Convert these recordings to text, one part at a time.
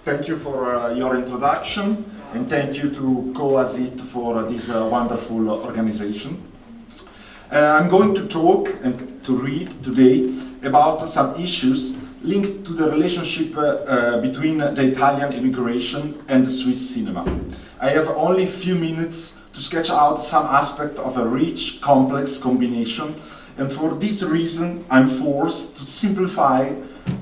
Thank you for your introduction, and thank you to COASIT for this wonderful organization. I'm going to talk and to read today about some issues linked to the relationship between the Italian immigration and the Swiss cinema. I have only a few minutes to sketch out some aspect of a rich, complex combination, and for this reason I'm forced to simplify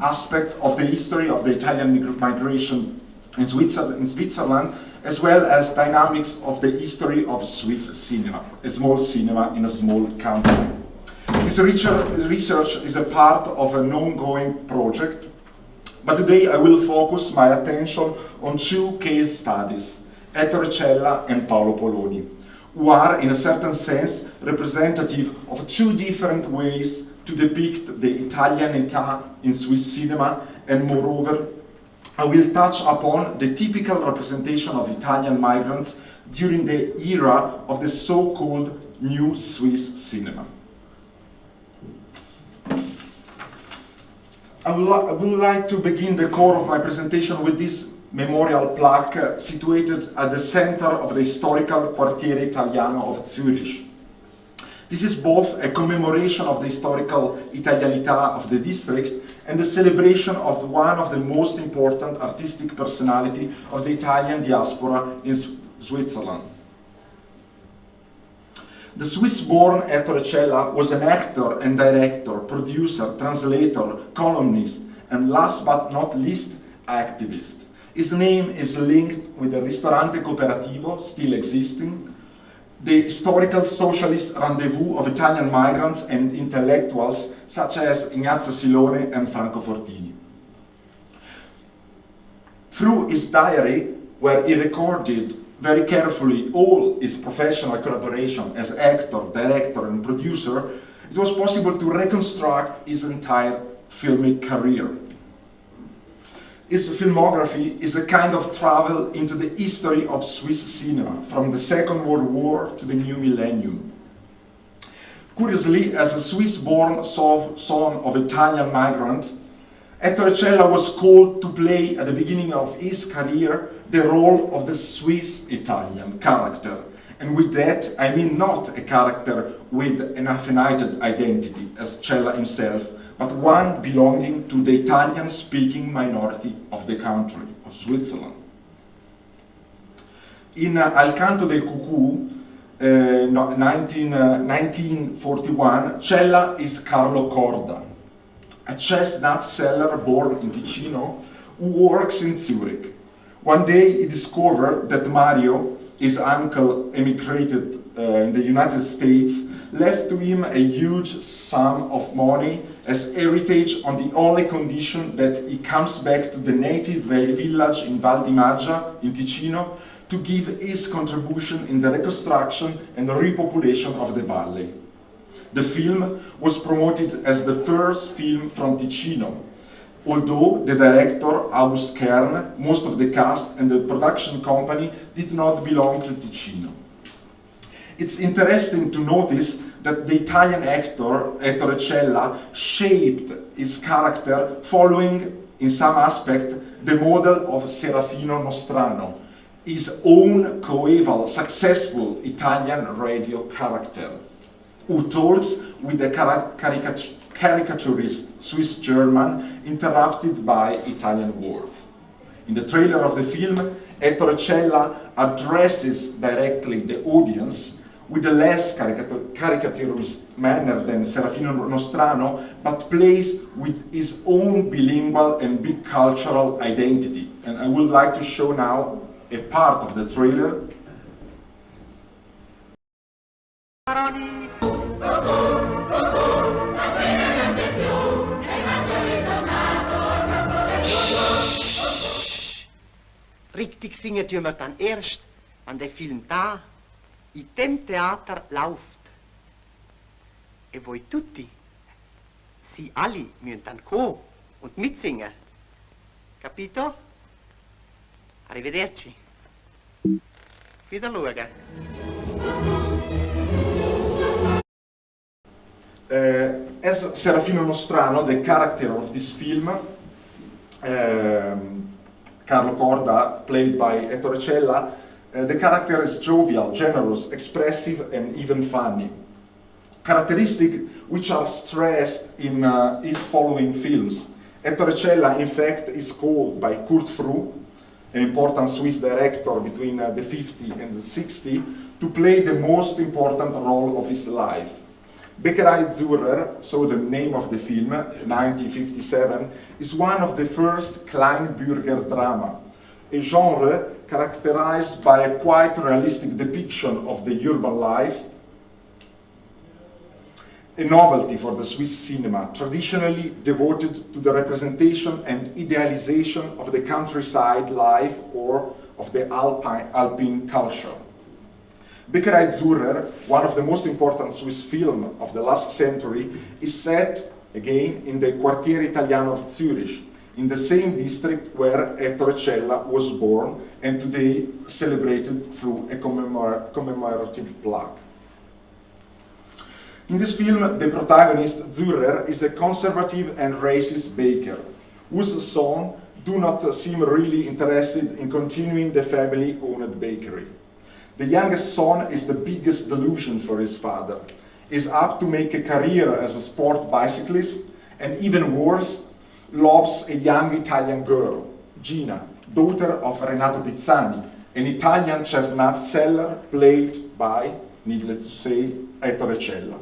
aspect of the history of the Italian migration in Switzerland, as well as dynamics of the history of Swiss cinema, a small cinema in a small country. This research is a part of an ongoing project, but today I will focus my attention on two case studies, Ettore Cella and Paolo Poloni, who are in a certain sense representative of two different ways to depict the Italianità in Swiss cinema, and moreover, I will touch upon the typical representation of Italian migrants during the era of the so-called New Swiss cinema. I would like to begin the core of my presentation with this memorial plaque situated at the center of the historical Quartiere Italiano of Zurich. This is both a commemoration of the historical Italianità of the district and a celebration of one of the most important artistic personality of the Italian diaspora in Switzerland. The Swiss-born Ettore Cella was an actor and director, producer, translator, columnist, and last but not least, activist. His name is linked with the Ristorante Cooperativo, still existing, the historical socialist rendezvous of Italian migrants and intellectuals such as Ignazio Silone and Franco Fortini. Through his diary, where he recorded very carefully all his professional collaboration as actor, director, and producer, it was possible to reconstruct his entire filmic career. His filmography is a kind of travel into the history of Swiss cinema, from the Second World War to the new millennium. Curiously, as a Swiss-born son of Italian migrant, Ettore Cella was called to play at the beginning of his career the role of the Swiss Italian character. And with that, I mean not a character with an affinated identity, as Cella himself, but one belonging to the Italian-speaking minority of the country, of Switzerland. In Al Canto del Cucù, 1941, Cella is Carlo Corda, a chestnut seller born in Ticino who works in Zurich. One day he discovered that Mario, his uncle emigrated in the United States, left to him a huge sum of money as heritage on the only condition that he comes back to the native village in Val di Maggia in Ticino to give his contribution in the reconstruction and the repopulation of the valley. The film was promoted as the first film from Ticino, although the director, August Kern, most of the cast and the production company did not belong to Ticino. It's interesting to notice that the Italian actor, Ettore Cella, shaped his character following, in some aspect, the model of Serafino Nostrano, his own coeval, successful Italian radio character, who talks with a caricaturist Swiss-German interrupted by Italian words. In the trailer of the film, Ettore Cella addresses directly the audience with a less caricaturist manner than Serafino Nostrano, but plays with his own bilingual and big cultural identity. And I would like to show now a part of the trailer. Richtig singen tun wir dann erst, wenn der Film da in dem Theater läuft. E voi tutti, sie alle müssen dann kommen und mitsingen. Capito? Arrivederci. Wieder schauen. As Serafino Nostrano, the character of this film, Carlo Corda, played by Ettore Cella, the character is jovial, generous, expressive, and even funny. Characteristics which are stressed in his following films. Ettore Cella, in fact, is called by Kurt Fru, an important Swiss director between the 50s and the 60s, to play the most important role of his life. Bäckerei Zurer, so the name of the film, 1957, is one of the first Kleinbürger drama, a genre characterized by a quite realistic depiction of the urban life, a novelty for the Swiss cinema, traditionally devoted to the representation and idealization of the countryside life or of the Alpine culture. Bäckerei Zurer, one of the most important Swiss films of the last century, is set again in the Quartiere Italiano of Zurich, in the same district where Ettore Cella was born and today celebrated through a commemorative plaque. In this film, the protagonist, Zurer, is a conservative and racist baker, whose son do not seem really interested in continuing the family-owned bakery. The youngest son is the biggest delusion for his father, is up to make a career as a sport bicyclist, and even worse, loves a young Italian girl, Gina, daughter of Renato Pizzani, an Italian chestnut seller played by, needless to say, Ettore Cella.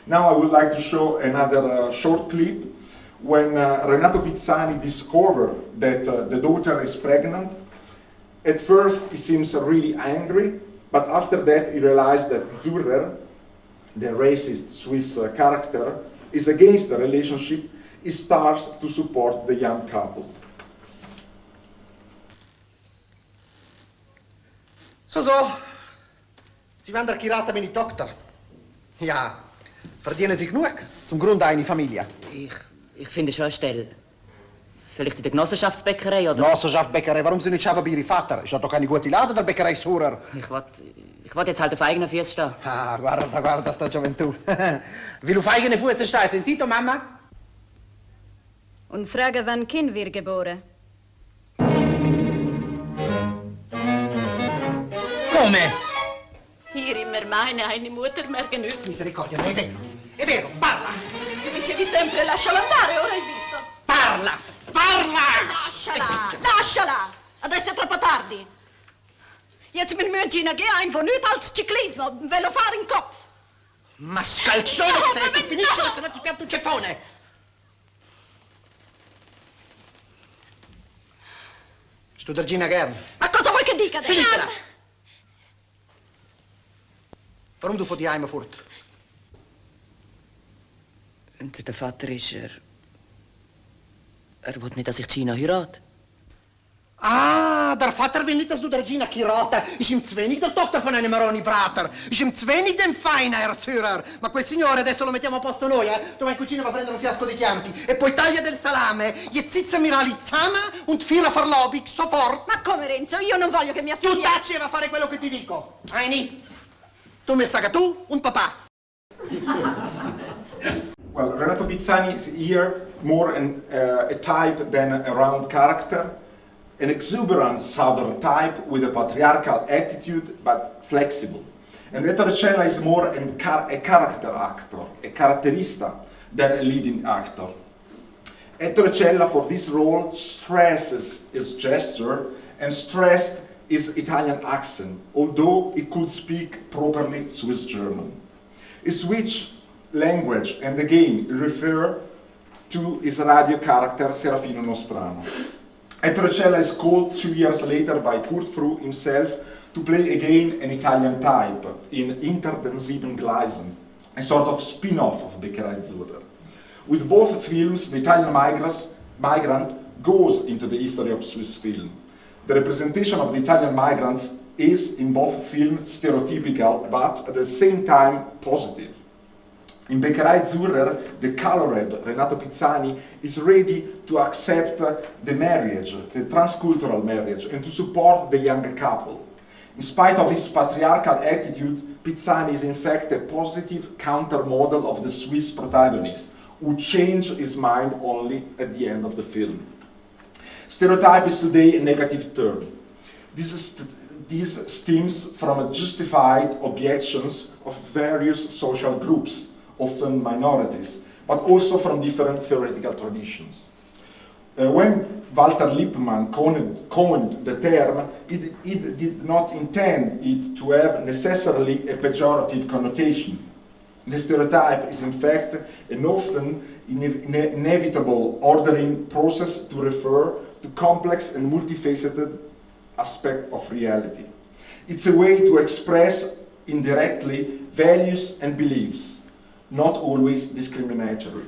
Now I would like to show another short clip when Renato Pizzani discovers that the daughter is pregnant. At first he seems really angry, but after that he realizes that Zurer, the racist Swiss character, is against the relationship. He starts to support the young couple. So, Sie wollen der Kirata meine Tochter? Ja, verdienen Sie genug zum Grund einer Familie? Ich finde schon eine Stelle. Vielleicht in der Genossenschaftsbäckerei, oder? Genossenschaftsbäckerei, warum Sie nicht schaffen bei Ihrem Vater? Ist doch keine gute Lade, der Bäckerei Surer. Ich will jetzt halt auf eigenen Füßen stehen. Ah, guarda sta gioventù. Will auf eigenen Füßen stehen, sentito, Mama? Und frage, wann Kind wird geboren. Come? Io immer meine, eine Mutter merke nichts. Misericordia, ma è vero, parla! Tu dicevi sempre lasciala andare, ora hai visto? Parla! Lasciala! Adesso è troppo tardi. Jetzt mit München geh einfach nichts als ciclismo, ve lo fare in Kopf. Ma scalzone, se ti finisce, se no ti pianto un ceffone! Studergina Gern. Ma cosa vuoi che dica? Finitela! Warum du von die Heime fort? Und der Vater ist, er will nicht, dass ich Gina heirate. Ah, der Vater will nicht, dass du der Gina heirate. Ist ihm zu wenig der Tochter von einem Maroni-Brater. Ist ihm zu wenig den Feiner, Herr Führer. Ma quel signore, adesso lo mettiamo a posto noi, eh? Tu vai in cucina, va a prendere un fiasco di Chianti. E poi taglia del salame. Jetzt sitzen wir alle zusammen und feiern Verlobung, sofort. Ma come, Renzo? Io non voglio che mia figlia... Tu taci e va a fare quello che ti dico. Heini, tu mi saga tu und papà. Well, Renato Pizzani is here more a type than a round character, an exuberant southern type with a patriarchal attitude but flexible. And Ettore Cella is more a character actor, a caratterista, than a leading actor. Ettore Cella for this role stresses his gesture and stressed his Italian accent, although he could speak properly Swiss German. He switched language and again refer to his radio character Serafino Nostrano. Ettore Cella is called 2 years later by Kurt Fru himself to play again an Italian type in Inter den Sieben Gleisen, a sort of spin-off of Bäckerei Zurer. With both films, the Italian migrant goes into the history of Swiss film. The representation of the Italian migrants is, in both films, stereotypical, but at the same time positive. In Bäckerei Zurer, the colored Renato Pizzani is ready to accept the marriage, the transcultural marriage, and to support the young couple. In spite of his patriarchal attitude, Pizzani is in fact a positive counter-model of the Swiss protagonist, who changed his mind only at the end of the film. Stereotype is today a negative term. This stems from justified objections of various social groups, often minorities, but also from different theoretical traditions. When Walter Lippmann coined the term, it did not intend it to have necessarily a pejorative connotation. The stereotype is in fact an often inevitable ordering process to refer to complex and multifaceted aspects of reality. It's a way to express indirectly values and beliefs, not always discriminatory.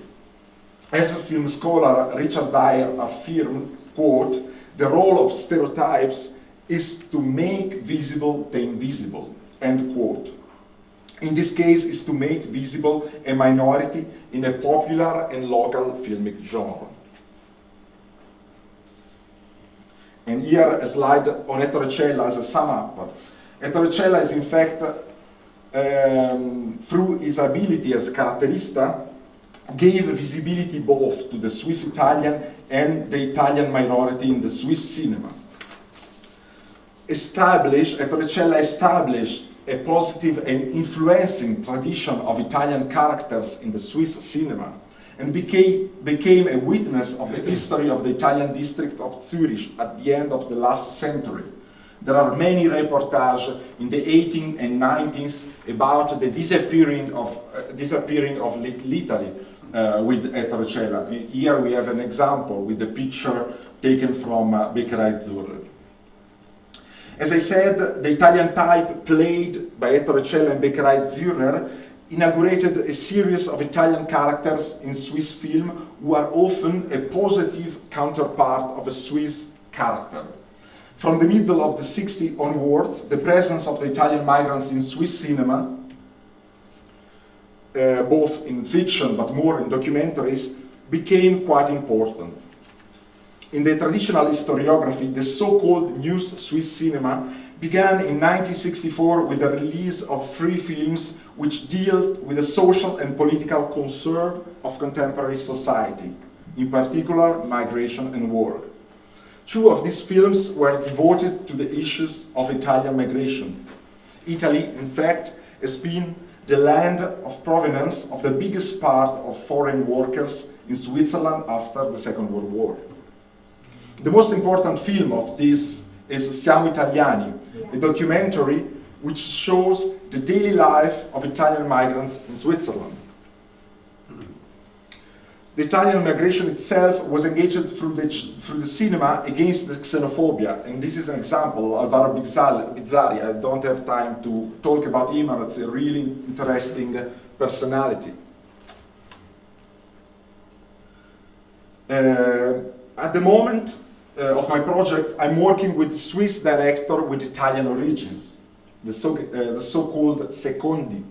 As a film scholar Richard Dyer affirmed, quote, "The role of stereotypes is to make visible the invisible," end quote. In this case, is to make visible a minority in a popular and local filmic genre. And here a slide on Ettore Cella as a sum up. Ettore Cella is in fact, through his ability as a characterista, gave visibility both to the Swiss Italian and the Italian minority in the Swiss cinema. Ettore Cella established a positive and influencing tradition of Italian characters in the Swiss cinema and became a witness of the history of the Italian district of Zurich at the end of the last century. There are many reportages in the 18th and 19th about the disappearing of Little Italy with Ettore Cella. Here we have an example with the picture taken from Bäckerei Zurrer. As I said, the Italian type played by Ettore Cella and Bäckerei Zurrer inaugurated a series of Italian characters in Swiss film who are often a positive counterpart of a Swiss character. From the middle of the 60s onwards, the presence of the Italian migrants in Swiss cinema, both in fiction but more in documentaries, became quite important. In the traditional historiography, the so-called New Swiss cinema began in 1964 with the release of 3 films which dealt with the social and political concern of contemporary society, in particular migration and war. 2 of these films were devoted to the issues of Italian migration. Italy, in fact, has been the land of provenance of the biggest part of foreign workers in Switzerland after the Second World War. The most important film of this is Siamo Italiani, a documentary which shows the daily life of Italian migrants in Switzerland. The Italian migration itself was engaged through the cinema against the xenophobia, and this is an example, Alvaro Bizzarri. I don't have time to talk about him, but it's a really interesting personality. At the moment of my project, I'm working with Swiss director with Italian origins, the so-called Secondi.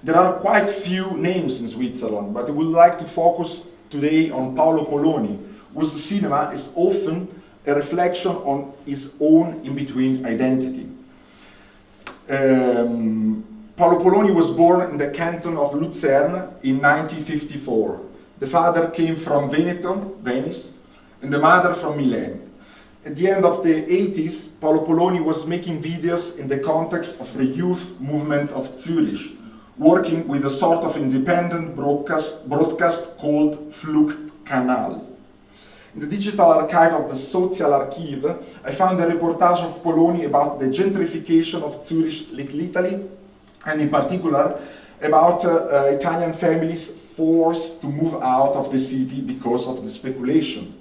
There are quite few names in Switzerland, but I would like to focus today on Paolo Poloni, whose cinema is often a reflection on his own in-between identity. Paolo Poloni was born in the canton of Lucerne in 1954. The father came from Veneto, Venice, and the mother from Milan. At the end of the 80s, Paolo Poloni was making videos in the context of the youth movement of Zurich, working with a sort of independent broadcast called Fluchtkanal. In the digital archive of the Social Archive, I found a reportage of Poloni about the gentrification of Zurich, Little Italy, and in particular about Italian families forced to move out of the city because of the speculation.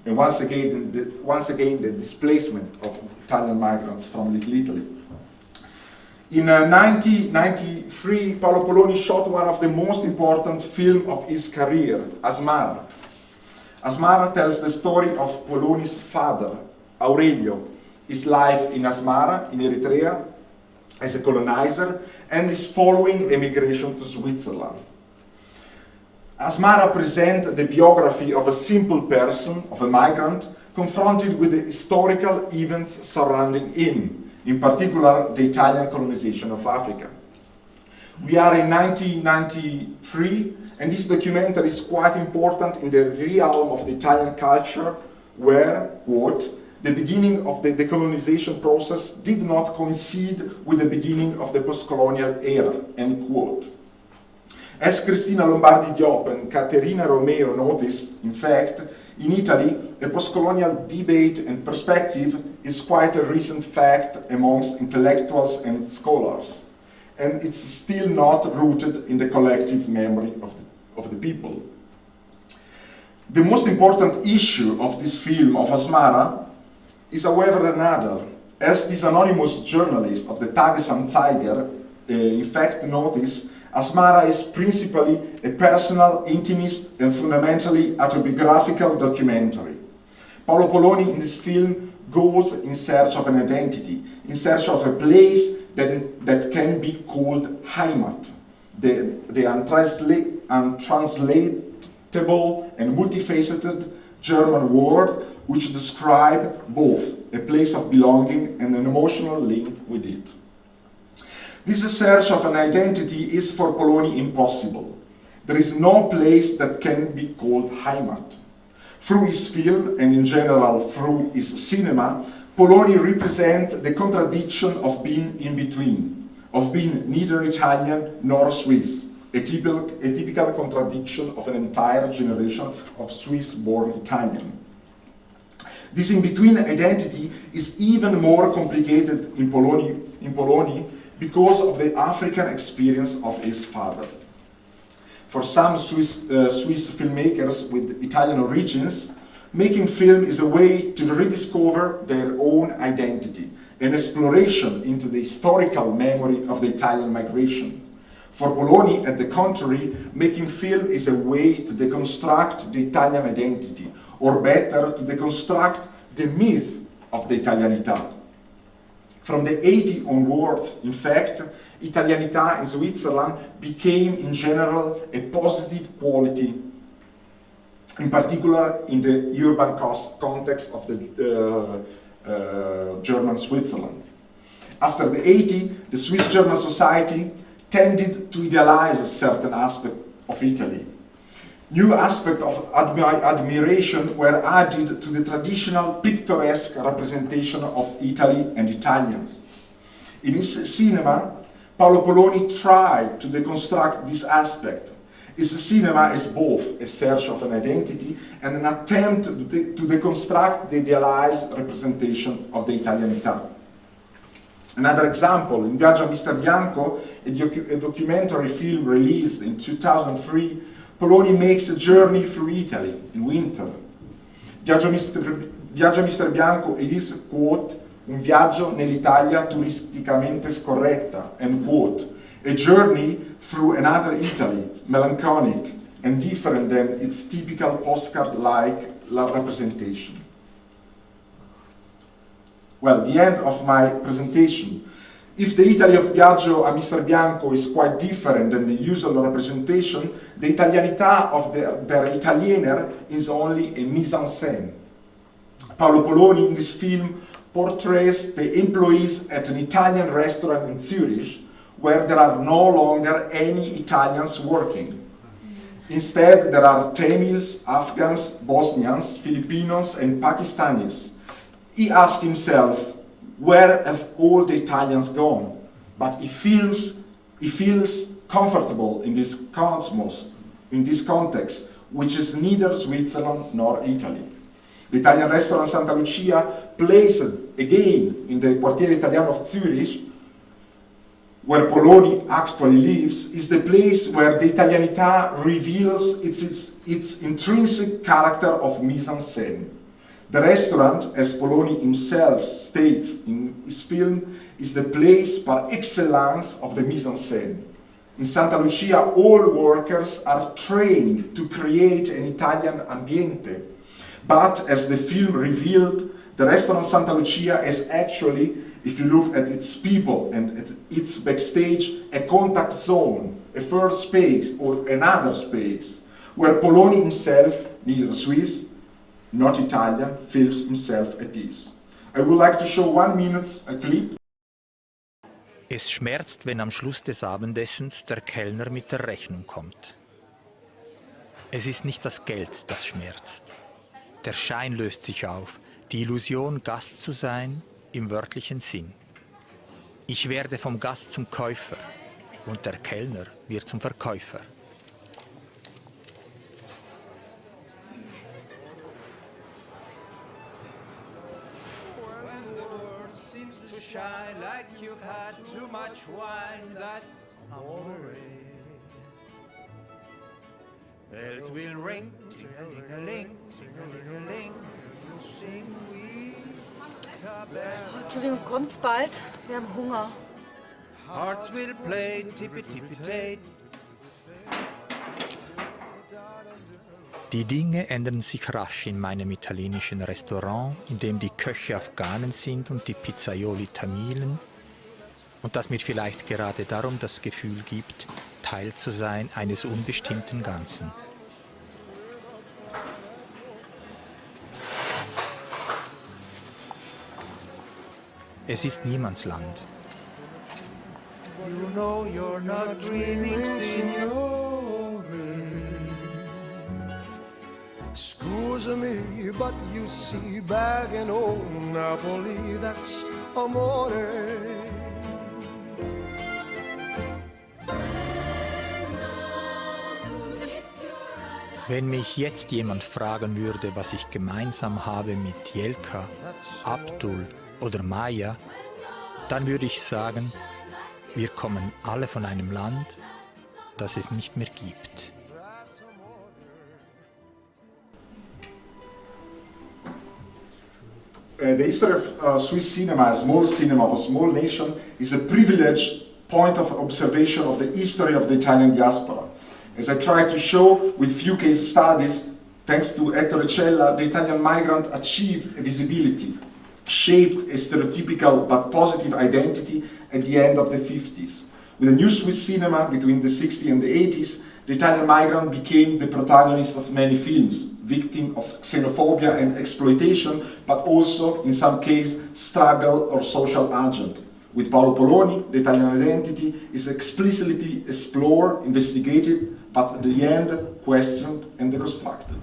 And once again, the displacement of Italian migrants from Little Italy. In 1993, Paolo Poloni shot one of the most important films of his career, Asmara. Asmara tells the story of Poloni's father, Aurelio, his life in Asmara, in Eritrea, as a colonizer, and his following emigration to Switzerland. Asmara presents the biography of a simple person, of a migrant, confronted with the historical events surrounding him, in particular the Italian colonization of Africa. We are in 1993, and this documentary is quite important in the realm of the Italian culture where, quote, the beginning of the decolonization process did not coincide with the beginning of the post-colonial era, end quote. As Cristina Lombardi Diop and Caterina Romeo noticed, in fact, in Italy, a post-colonial debate and perspective is quite a recent fact amongst intellectuals and scholars, and it's still not rooted in the collective memory of the people. The most important issue of this film of Asmara is, however, another. As this anonymous journalist of the Tagesanzeiger in fact noticed, Asmara is principally a personal, intimist, and fundamentally autobiographical documentary. Paolo Poloni in this film goes in search of an identity, in search of a place that can be called Heimat, the untranslatable and multifaceted German word which describes both a place of belonging and an emotional link with it. This search of an identity is for Poloni impossible. There is no place that can be called Heimat. Through his film, and in general through his cinema, Poloni represents the contradiction of being in between, of being neither Italian nor Swiss, a typical contradiction of an entire generation of Swiss-born Italian. This in-between identity is even more complicated in Poloni because of the African experience of his father. For some Swiss filmmakers with Italian origins, making film is a way to rediscover their own identity, an exploration into the historical memory of the Italian migration. For Poloni, at the contrary, making film is a way to deconstruct the Italian identity, or better, to deconstruct the myth of the Italianità. From the 80s onwards, in fact, Italianità in Switzerland became in general a positive quality, in particular in the urban context of the German Switzerland. After the 80s, the Swiss-German society tended to idealize a certain aspect of Italy. New aspects of admiration were added to the traditional picturesque representation of Italy and Italians. In his cinema, Paolo Poloni tried to deconstruct this aspect. His cinema is both a search of an identity and an attempt to deconstruct the idealized representation of the Italianità. Another example, in Viaggio a Mr. Bianco, a documentary film released in 2003, Poloni makes a journey through Italy in winter. Viaggio a Mr. Bianco is, quote, un viaggio nell'Italia turisticamente scorretta, end quote, a journey through another Italy, melancholic and different than its typical postcard-like representation. Well, the end of my presentation. If the Italy of Viaggio a Mr. Bianco is quite different than the usual representation, the Italianità of Der Italiener is only a mise-en-scène. Paolo Poloni in this film portrays the employees at an Italian restaurant in Zurich where there are no longer any Italians working. Instead, there are Tamils, Afghans, Bosnians, Filipinos, and Pakistanis. He asks himself, where have all the Italians gone? But he feels comfortable in this cosmos, in this context, which is neither Switzerland nor Italy. The Italian restaurant Santa Lucia, placed again in the Quartiere Italiano of Zurich, where Poloni actually lives, is the place where the Italianità reveals its intrinsic character of mise-en-scène. The restaurant, as Poloni himself states in his film, is the place par excellence of the mise-en-scène. In Santa Lucia, all workers are trained to create an Italian ambiente. But as the film revealed, the restaurant Santa Lucia is actually, if you look at its people and at its backstage, a contact zone, a third space or another space, where Poloni himself, neither Swiss, not Italian, feels himself at ease. I would like to show 1 minute a clip. Es schmerzt, wenn am Schluss des Abendessens der Kellner mit der Rechnung kommt. Es ist nicht das Geld, das schmerzt. Der Schein löst sich auf, die Illusion, Gast zu sein, im wörtlichen Sinn. Ich werde vom Gast zum Käufer und der Kellner wird zum Verkäufer. When the world seems to shine like you've had too much wine, that's amore. Bells will ring, ting-a-ling-a-ling, ting-a-ling-a-ling. You sing we tabella. Entschuldigung, kommt's bald? Wir haben Hunger. Hearts will play, tippy-tippy-tate. Die Dinge ändern sich rasch in meinem italienischen Restaurant, in dem die Köche Afghanen sind und die Pizzaioli Tamilen, und das mir vielleicht gerade darum das Gefühl gibt, Teil zu sein eines unbestimmten Ganzen. Es ist Niemandsland. You know you're not dreaming, signore. Scusa me, but you see, back in old Napoli, that's amore. Wenn mich jetzt jemand fragen würde, was ich gemeinsam habe mit Jelka, Abdul oder Maya, dann würde ich sagen, wir kommen alle von einem Land, das es nicht mehr gibt. The history of Swiss cinema, a small nation, is a privileged point of observation of the history of the Italian diaspora. As I try to show with few case studies, thanks to Ettore Cella, the Italian migrant achieved a visibility, shaped a stereotypical but positive identity at the end of the 50s. With a new Swiss cinema between the 60s and the 80s, the Italian migrant became the protagonist of many films, victim of xenophobia and exploitation, but also, in some cases, struggle or social agent. With Paolo Poloni, the Italian identity is explicitly explored, investigated, but at the end, questioned and deconstructed.